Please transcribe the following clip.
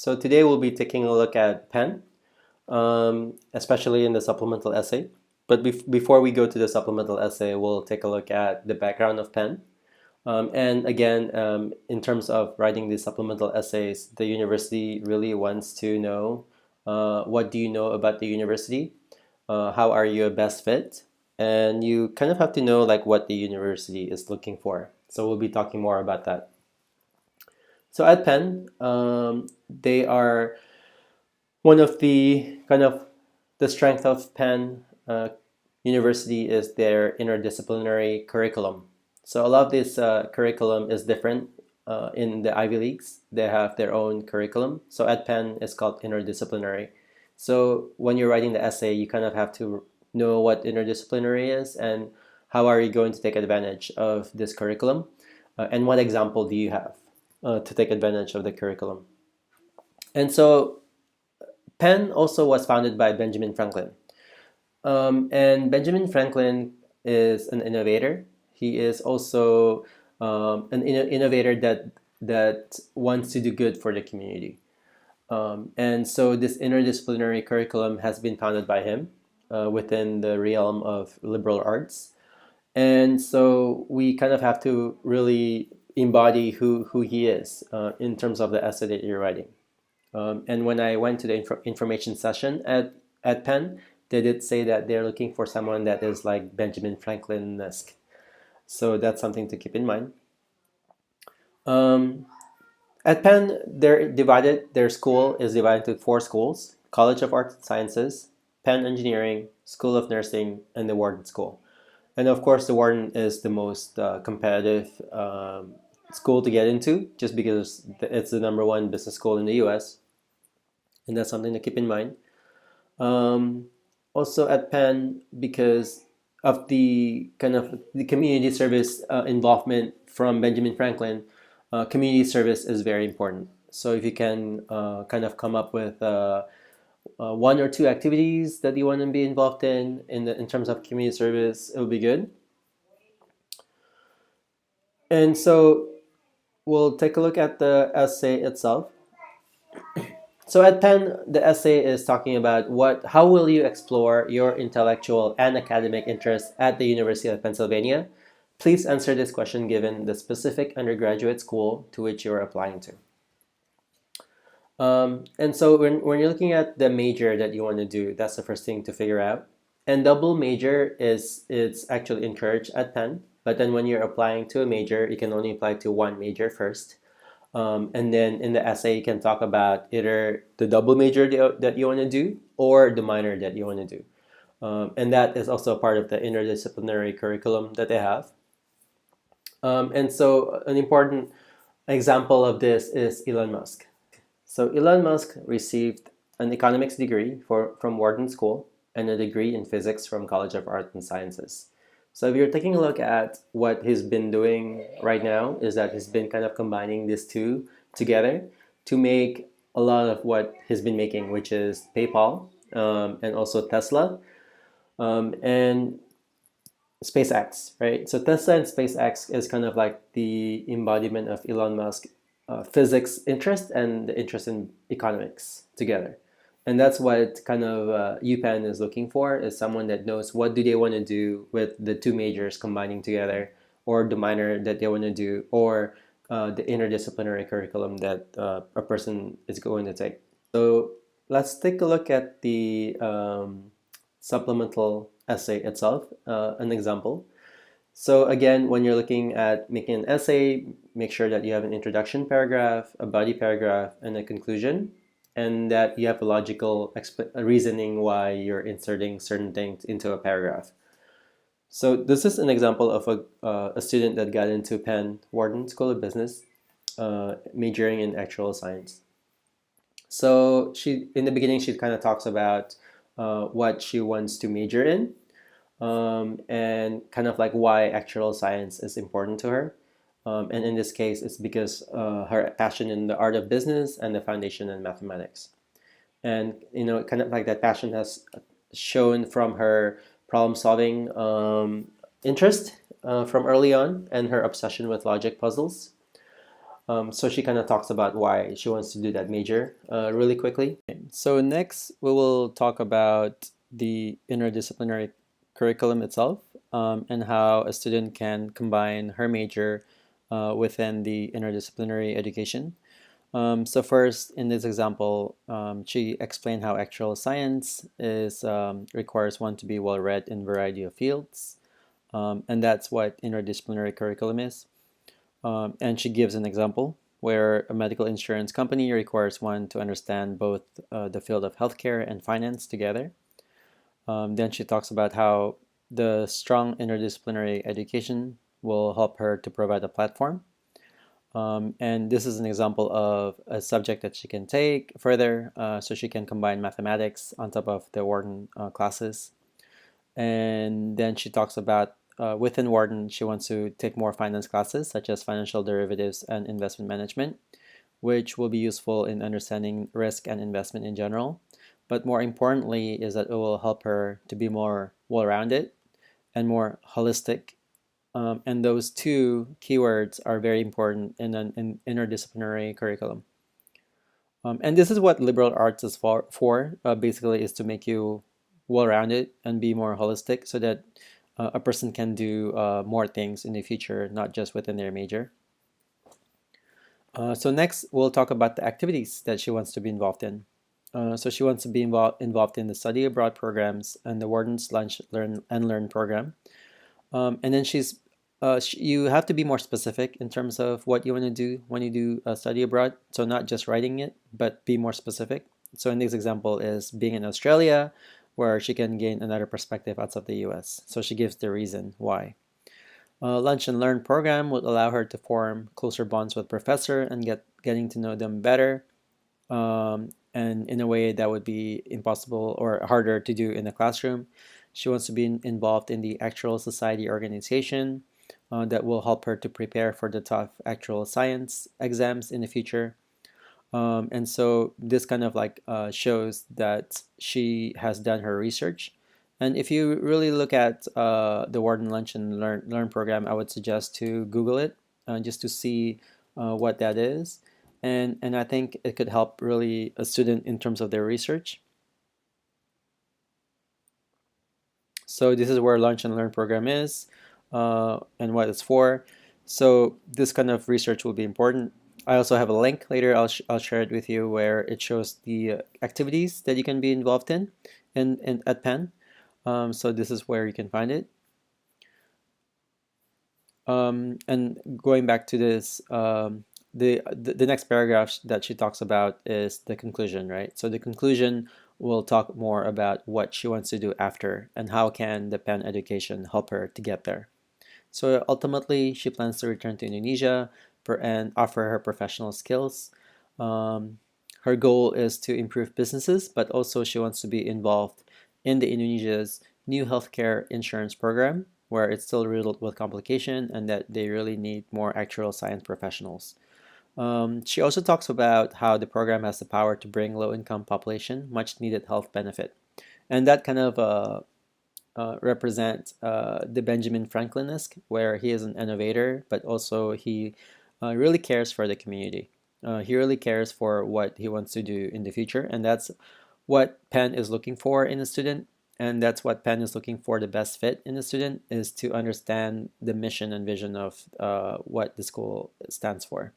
So today we'll be taking a look at Penn, especially in the supplemental essay. But before we go to the supplemental essay, we'll take a look at the background of Penn. And again, in terms of writing these supplemental essays, the university really wants to know what do you know about the university? How are you a best fit? And you kind of have to know like what the university is looking for. So we'll be talking more about that. So at Penn, they are one of the kind of the strength of Penn University is their interdisciplinary curriculum. So a lot of this curriculum is different in the Ivy Leagues. They have their own curriculum. So at Penn, it's called interdisciplinary. So when you're writing the essay, you kind of have to know what interdisciplinary is and how are you going to take advantage of this curriculum, and what example do you have to take advantage of the curriculum. And so Penn also was founded by Benjamin Franklin. And Benjamin Franklin is an innovator. He is also an innovator that wants to do good for the community. And so this interdisciplinary curriculum has been founded by him within the realm of liberal arts. And so we kind of have to really embody who he is in terms of the essay that you're writing. And when I went to the information session at Penn, they did say that they're looking for someone that is like Benjamin Franklin-esque. So that's something to keep in mind. At Penn, their school is divided into 4 schools: College of Arts and Sciences, Penn Engineering, School of Nursing, and the Wharton School. And of course, the Wharton is the most competitive school to get into, just because it's the #1 business school in the US. And that's something to keep in mind. Also at Penn, because of the kind of the community service involvement from Benjamin Franklin, community service is very important. So if you can kind of come up with 1 or 2 activities that you want to be involved in terms of community service, it will be good. And so we'll take a look at the essay itself. So at Penn, the essay is talking about how will you explore your intellectual and academic interests at the University of Pennsylvania? Please answer this question given the specific undergraduate school to which you're applying to. And so when you're looking at the major that you want to do, that's the first thing to figure out. And double major it's actually encouraged at Penn, but then when you're applying to a major, you can only apply to one major first. And then in the essay, you can talk about either the double major that you want to do or the minor that you want to do. And that is also a part of the interdisciplinary curriculum that they have. And so an important example of this is Elon Musk. So Elon Musk received an economics degree from Wharton School and a degree in physics from College of Arts and Sciences. So if you're taking a look at what he's been doing right now, is that he's been kind of combining these two together to make a lot of what he's been making, which is PayPal and also Tesla and SpaceX, right? So Tesla and SpaceX is kind of like the embodiment of Elon Musk physics interest and the interest in economics together. And that's what kind of UPenn is looking for, is someone that knows what do they want to do with the 2 majors combining together, or the minor that they want to do, or the interdisciplinary curriculum that a person is going to take. So let's take a look at the supplemental essay itself, an example. So again, when you're looking at making an essay, make sure that you have an introduction paragraph, a body paragraph, and a conclusion, and that you have a logical reasoning why you're inserting certain things into a paragraph. So this is an example of a student that got into Penn Wharton School of Business, majoring in actuarial science. So in the beginning, she kind of talks about what she wants to major in, and kind of like why actuarial science is important to her. And in this case, it's because her passion in the art of business and the foundation in mathematics. And, kind of like that passion has shown from her problem-solving interest from early on, and her obsession with logic puzzles. So she kind of talks about why she wants to do that major really quickly. So next, we will talk about the interdisciplinary curriculum itself, and how a student can combine her major within the interdisciplinary education. So first, in this example, she explained how actual science requires one to be well-read in a variety of fields, and that's what interdisciplinary curriculum is. And she gives an example where a medical insurance company requires one to understand both the field of healthcare and finance together. Then she talks about how the strong interdisciplinary education will help her to provide a platform. And this is an example of a subject that she can take further, so she can combine mathematics on top of the Wharton classes. And then she talks about within Wharton, she wants to take more finance classes, such as financial derivatives and investment management, which will be useful in understanding risk and investment in general. But more importantly is that it will help her to be more well-rounded and more holistic. And those two keywords are very important in an interdisciplinary curriculum. And this is what liberal arts is for basically, is to make you well-rounded and be more holistic, so that a person can do more things in the future, not just within their major. So next, we'll talk about the activities that she wants to be involved in. So she wants to be involved in the study abroad programs and the Warden's Lunch Learn and Learn program. And then you have to be more specific in terms of what you want to do when you do study abroad. So not just writing it, but be more specific. So in this example is being in Australia, where she can gain another perspective outside the US. So she gives the reason why. Lunch and Learn program would allow her to form closer bonds with professor and getting to know them better, and in a way that would be impossible or harder to do in the classroom. She wants to be involved in the actual society organization that will help her to prepare for the tough actual science exams in the future. And so this kind of like shows that she has done her research. And if you really look at the Wharton Lunch and Learn program, I would suggest to Google it just to see what that is. And I think it could help really a student in terms of their research. So this is where Lunch and Learn program is and what it's for. So this kind of research will be important. I also have a link later, I'll share it with you, where it shows the activities that you can be involved in at Penn. So this is where you can find it. And going back to this, the next paragraph that she talks about is the conclusion, right? So the conclusion will talk more about what she wants to do after and how can the Penn education help her to get there. So ultimately, she plans to return to Indonesia and offer her professional skills. Her goal is to improve businesses, but also she wants to be involved in the Indonesia's new healthcare insurance program, where it's still riddled with complication and that they really need more actual science professionals. She also talks about how the program has the power to bring low-income population much needed health benefit. And that kind of represent the Benjamin Franklin-esque, where he is an innovator, but also he really cares for the community. He really cares for what he wants to do in the future, and that's what Penn is looking for in a student, and that's what Penn is looking for the best fit in a student, is to understand the mission and vision of what the school stands for.